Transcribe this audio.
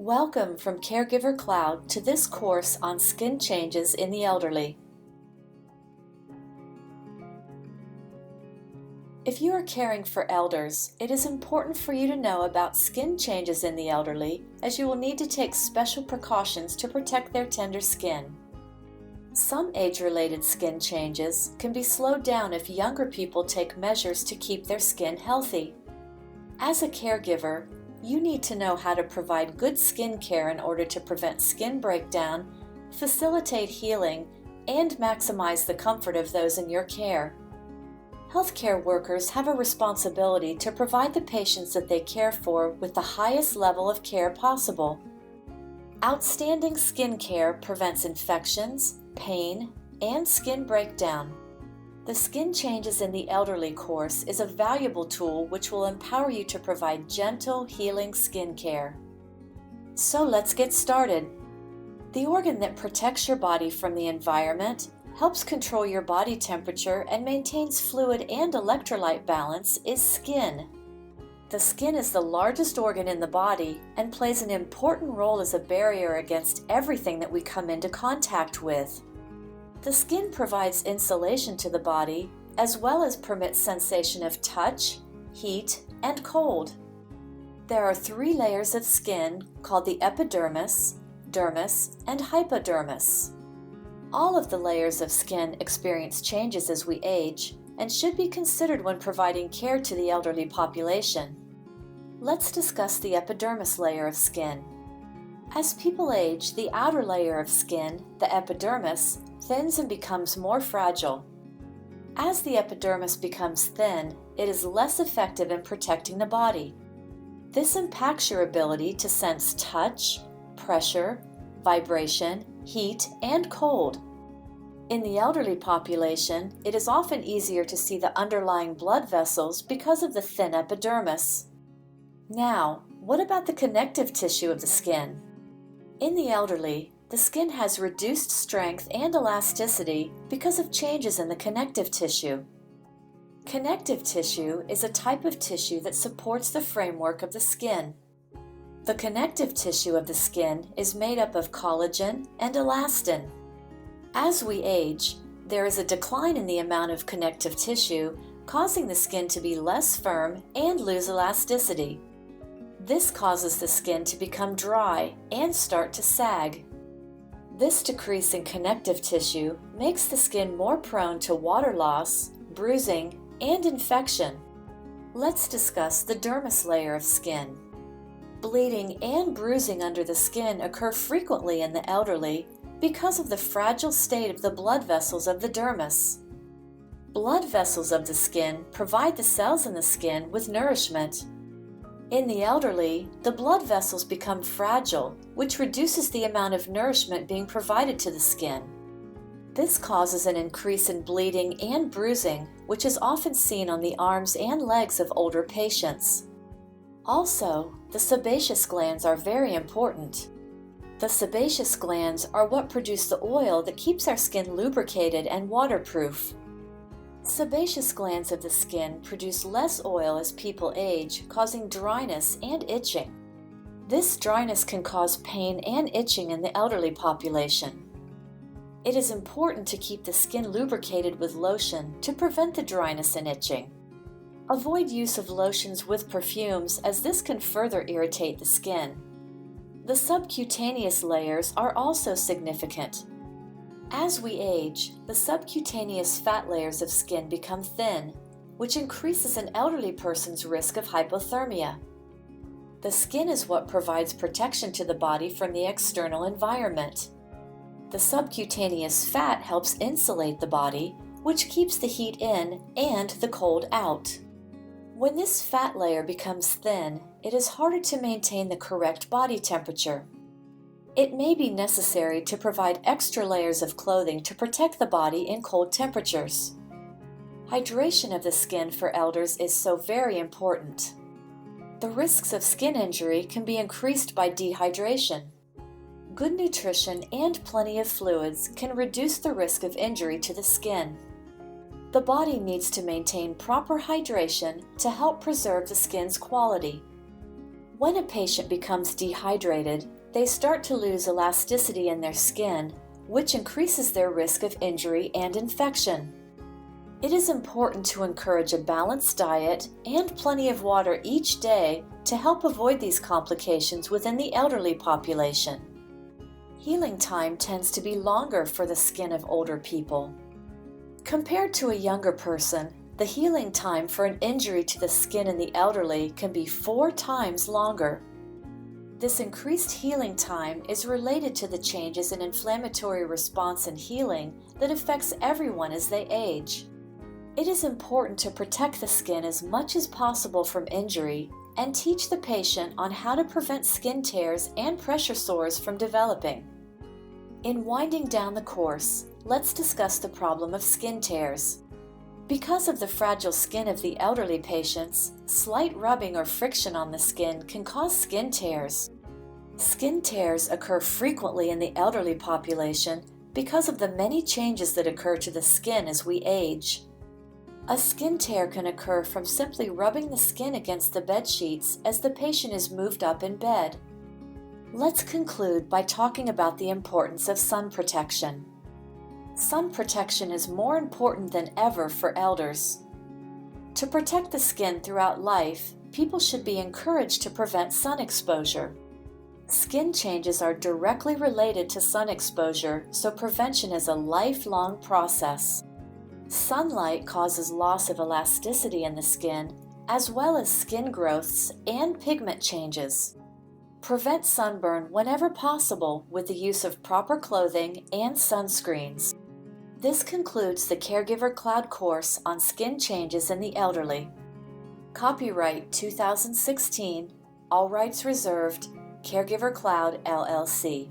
Welcome from Caregiver Cloud to this course on skin changes in the elderly. If you are caring for elders, it is important for you to know about skin changes in the elderly, as you will need to take special precautions to protect their tender skin. Some age-related skin changes can be slowed down if younger people take measures to keep their skin healthy. As a caregiver, you need to know how to provide good skin care in order to prevent skin breakdown, facilitate healing, and maximize the comfort of those in your care. Healthcare workers have a responsibility to provide the patients that they care for with the highest level of care possible. Outstanding skin care prevents infections, pain, and skin breakdown. The Skin Changes in the Elderly course is a valuable tool which will empower you to provide gentle, healing skin care. So let's get started. The organ that protects your body from the environment, helps control your body temperature, and maintains fluid and electrolyte balance is skin. The skin is the largest organ in the body and plays an important role as a barrier against everything that we come into contact with. The skin provides insulation to the body, as well as permits sensation of touch, heat, and cold. There are 3 layers of skin called the epidermis, dermis, and hypodermis. All of the layers of skin experience changes as we age and should be considered when providing care to the elderly population. Let's discuss the epidermis layer of skin. As people age, the outer layer of skin, the epidermis, thins and becomes more fragile. As the epidermis becomes thin, it is less effective in protecting the body. This impacts your ability to sense touch, pressure, vibration, heat, and cold. In the elderly population, it is often easier to see the underlying blood vessels because of the thin epidermis. Now, what about the connective tissue of the skin? In the elderly, the skin has reduced strength and elasticity because of changes in the connective tissue. Connective tissue is a type of tissue that supports the framework of the skin. The connective tissue of the skin is made up of collagen and elastin. As we age, there is a decline in the amount of connective tissue, causing the skin to be less firm and lose elasticity. This causes the skin to become dry and start to sag. This decrease in connective tissue makes the skin more prone to water loss, bruising, and infection. Let's discuss the dermis layer of skin. Bleeding and bruising under the skin occur frequently in the elderly because of the fragile state of the blood vessels of the dermis. Blood vessels of the skin provide the cells in the skin with nourishment. In the elderly, the blood vessels become fragile, which reduces the amount of nourishment being provided to the skin. This causes an increase in bleeding and bruising, which is often seen on the arms and legs of older patients. Also, the sebaceous glands are very important. The sebaceous glands are what produce the oil that keeps our skin lubricated and waterproof. Sebaceous glands of the skin produce less oil as people age, causing dryness and itching. This dryness can cause pain and itching in the elderly population. It is important to keep the skin lubricated with lotion to prevent the dryness and itching. Avoid use of lotions with perfumes, as this can further irritate the skin. The subcutaneous layers are also significant. As we age, the subcutaneous fat layers of skin become thin, which increases an elderly person's risk of hypothermia. The skin is what provides protection to the body from the external environment. The subcutaneous fat helps insulate the body, which keeps the heat in and the cold out. When this fat layer becomes thin, it is harder to maintain the correct body temperature. It may be necessary to provide extra layers of clothing to protect the body in cold temperatures. Hydration of the skin for elders is so very important. The risks of skin injury can be increased by dehydration. Good nutrition and plenty of fluids can reduce the risk of injury to the skin. The body needs to maintain proper hydration to help preserve the skin's quality. When a patient becomes dehydrated, they start to lose elasticity in their skin, which increases their risk of injury and infection. It is important to encourage a balanced diet and plenty of water each day to help avoid these complications within the elderly population. Healing time tends to be longer for the skin of older people. Compared to a younger person, the healing time for an injury to the skin in the elderly can be 4 times longer. This increased healing time is related to the changes in inflammatory response and healing that affects everyone as they age. It is important to protect the skin as much as possible from injury and teach the patient on how to prevent skin tears and pressure sores from developing. In winding down the course, let's discuss the problem of skin tears. Because of the fragile skin of the elderly patients, slight rubbing or friction on the skin can cause skin tears. Skin tears occur frequently in the elderly population because of the many changes that occur to the skin as we age. A skin tear can occur from simply rubbing the skin against the bed sheets as the patient is moved up in bed. Let's conclude by talking about the importance of sun protection. Sun protection is more important than ever for elders. To protect the skin throughout life, people should be encouraged to prevent sun exposure. Skin changes are directly related to sun exposure, so prevention is a lifelong process. Sunlight causes loss of elasticity in the skin, as well as skin growths and pigment changes. Prevent sunburn whenever possible with the use of proper clothing and sunscreens. This concludes the Caregiver Cloud course on skin changes in the elderly. Copyright 2016, all rights reserved, Caregiver Cloud LLC.